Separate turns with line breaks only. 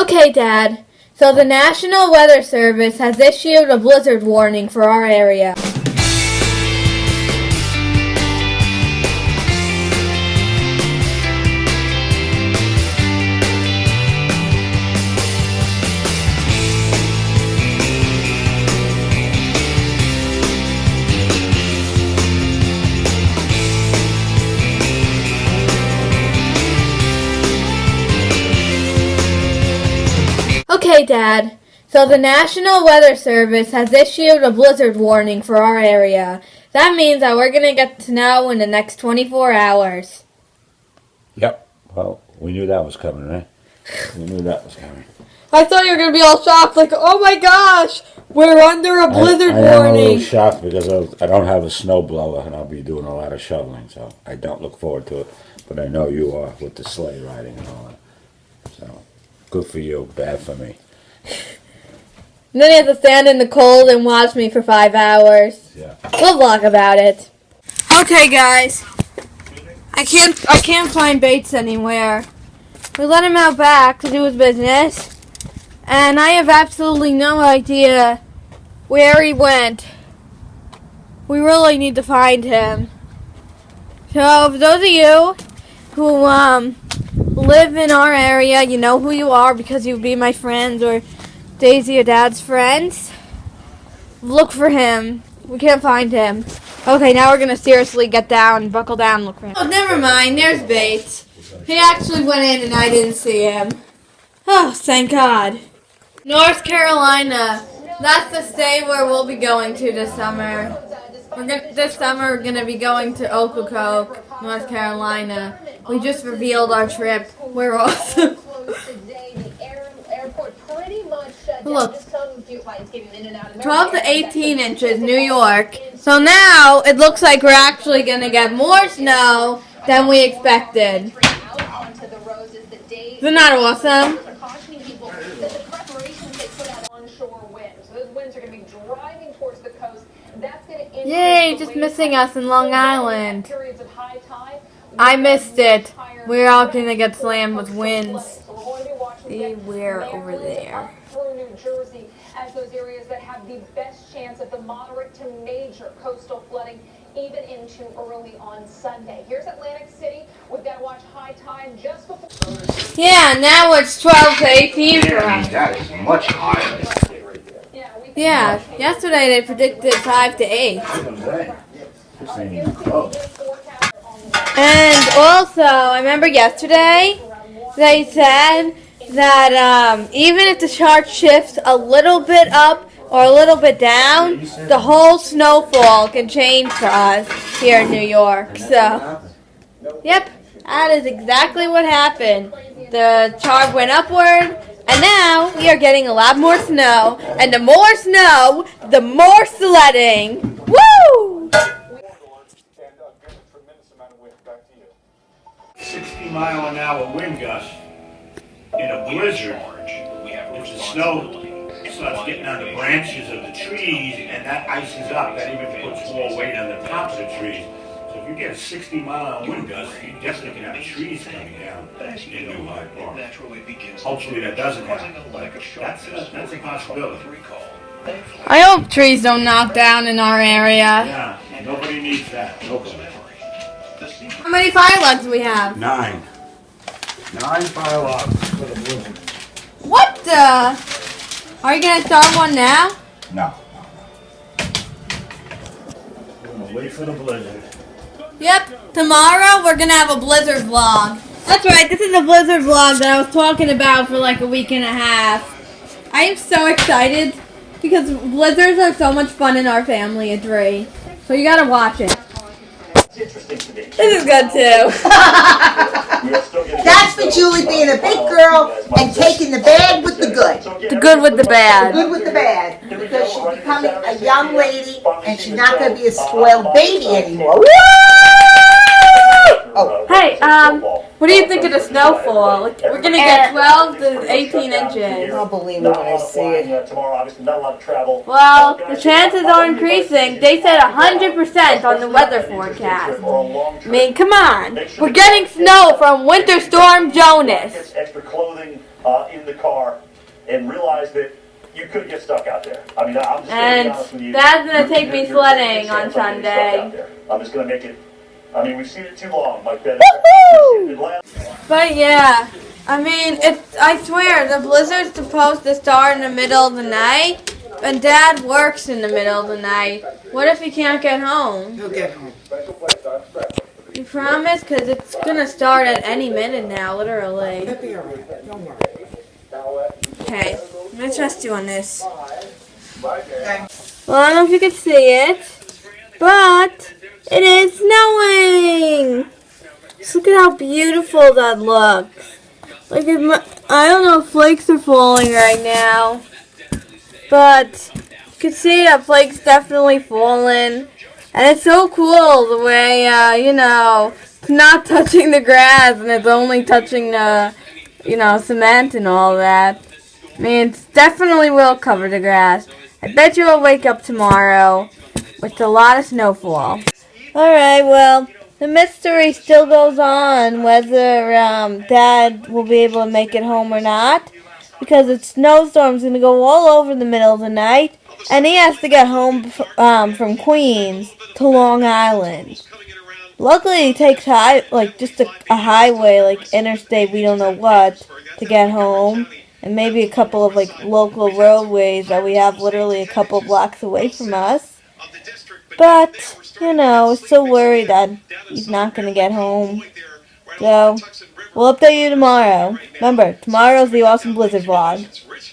Okay, Dad. So the National Weather Service has issued a blizzard warning for our area. Okay, Dad. So the National Weather Service has issued a blizzard warning for our area. That means that we're going to get snow in the next 24 hours.
Yep. Well, we knew that was coming, right? We knew that was coming.
I thought you were going to be all shocked, like, oh my gosh, we're under a blizzard
I am a
warning.
little shocked because I don't have a snow blower and I'll be doing a lot of shoveling, so I don't look forward to it. But I know you are with the sleigh riding and all that. So, good for you, bad for me.
And then you have to stand in the cold and watch me for 5 hours.
Yeah.
We'll vlog about it. Okay, guys. I can't find Bates anywhere. We let him out back to do his business, and I have absolutely no idea where he went. We really need to find him. So, for those of you who live in our area, you know who you are because you'd be my friends or Daisy or Dad's friends. Look for him. We can't find him. Okay, now we're going to seriously get down, buckle down, and look for him. Oh, never mind. There's Bates. He actually went in and I didn't see him. Oh, thank God. North Carolina. That's the state where we'll be going to this summer. This summer we're going to be going to Ocracoke, North Carolina. We just revealed our trip. We're awesome. Look, 12 to 18 inches, New York. So now it looks like we're actually going to get more snow than we expected. Isn't that awesome? Yay, just missing us in Long Island. I missed it. We're all going to get slammed with winds. See, we're over there.
Through New Jersey as those areas that have the best chance of the moderate to major coastal flooding even into early on Sunday. Here's Atlantic City. We've got to watch high tide just before.
Yeah, now it's 12 to 18 for us.
That is much higher.
Yeah, yesterday they predicted 5 to 8.
This ain't even close.
And also, I remember yesterday they said that even if the chart shifts a little bit up or a little bit down, the whole snowfall can change for us here in New York. So, yep, that is exactly what happened. The chart went upward, and now we are getting a lot more snow. And the more snow, the more sledding. Woo!
60-mile-an-hour wind gust in a blizzard. If the snow starts getting on the branches of the trees and that ices up, that even puts more weight on the tops of the trees. So if you get a 60-mile-an-hour wind gust, you definitely can have trees coming down in New Hyde Park. Hopefully that doesn't happen. That's a possibility.
I hope trees don't knock down in our area.
Yeah, nobody needs that. Nobody.
How many fire logs do we have?
9 fire logs for the blizzard.
What the? Are you going to start one now?
No.
We're going to wait for the blizzard.
Yep. Tomorrow we're going to have a blizzard vlog. That's right. This is a blizzard vlog that I was talking about for like a week and a half. I am so excited because blizzards are so much fun in our family at 3. So you got to watch it. This is good too.
That's for Julie being a big girl and taking the bad with the good.
The good with the bad.
The good with the bad. Because she's becoming a young lady and she's not going to be a spoiled baby anymore. Woo! Oh.
Hey, what do you think of the snowfall? We're going to get 12 to 18 inches.
I'll believe it when I see it.
Well, the chances are increasing. They said 100% on the weather forecast. I mean, come on. We're getting snow from Winter Storm Jonas.
in the car and realize that you could get stuck out there. I mean, I'm just going to be honest with you.
Dad's gonna take me sledding on Sunday.
I'm just going to make it. I mean, we've seen it too long, like that.
But yeah, I mean, I swear, the blizzard's supposed to start in the middle of the night, and Dad works in the middle of the night. What if he can't get home?
He'll get home.
You promise? Because it's going to start at any minute now, literally.
He'll be alright. Don't worry.
Okay, I'm going to trust you on this.
Okay.
Well, I don't know if you can see it, but it is snowing! Just look at how beautiful that looks. Like, I don't know if flakes are falling right now, but you can see that flakes definitely falling. And it's so cool the way, it's not touching the grass and it's only touching the, cement and all that. I mean, it definitely will cover the grass. I bet you will wake up tomorrow with a lot of snowfall. Alright, well, the mystery still goes on whether Dad will be able to make it home or not. Because the snowstorm's going to go all over the middle of the night. And he has to get home from Queens to Long Island. Luckily, he takes just a highway, like interstate, we don't know what, to get home. And maybe a couple of local roadways that we have literally a couple blocks away from us. But, still worried that he's not going to get home. So, we'll update you tomorrow. Remember, tomorrow's the Awesome Blizzard vlog.